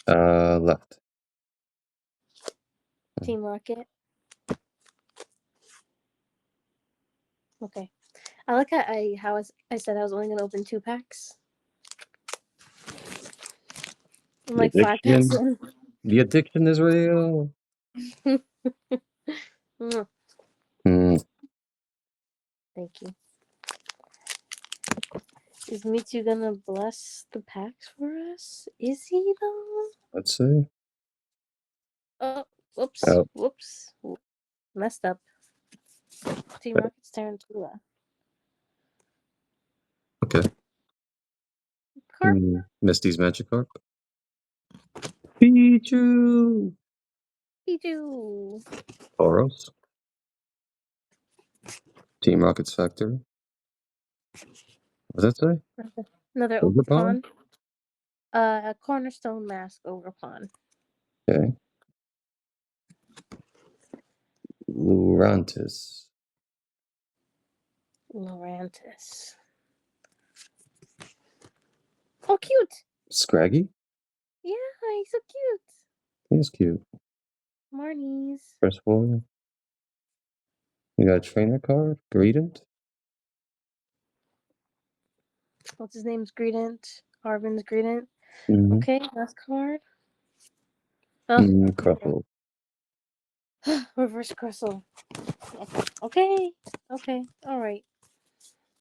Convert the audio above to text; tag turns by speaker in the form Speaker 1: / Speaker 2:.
Speaker 1: Left.
Speaker 2: Team Rocket. Okay. I like how I said I was only gonna open 2 packs. I'm like 5 packs in.
Speaker 1: The addiction is real.
Speaker 2: Thank you. Is Mitsu gonna bless the packs for us? Is he though?
Speaker 1: Let's see.
Speaker 2: Oh, whoops.
Speaker 1: Oh.
Speaker 2: Whoops. Messed up. Team Rocket's Tarantula.
Speaker 1: Okay.
Speaker 2: Carp.
Speaker 1: Misty's Magikarp. Pichu.
Speaker 2: Pichu.
Speaker 1: Tauros. Team Rocket's Factory. What does that say?
Speaker 2: Another
Speaker 1: Ogerpon?
Speaker 2: Ogerpon. A Cornerstone Mask Ogerpon.
Speaker 1: Okay. Lurantis.
Speaker 2: Lurantis. Oh, cute!
Speaker 1: Scraggy?
Speaker 2: Yeah, he's so cute.
Speaker 1: He's cute.
Speaker 2: Marnies.
Speaker 1: Press foil. You got a trainer card? Greedent?
Speaker 2: What's his name's Greedent? Arvin's Greedent. Okay, last card.
Speaker 1: Cruffle.
Speaker 2: Reverse Crystal. Okay. Alright.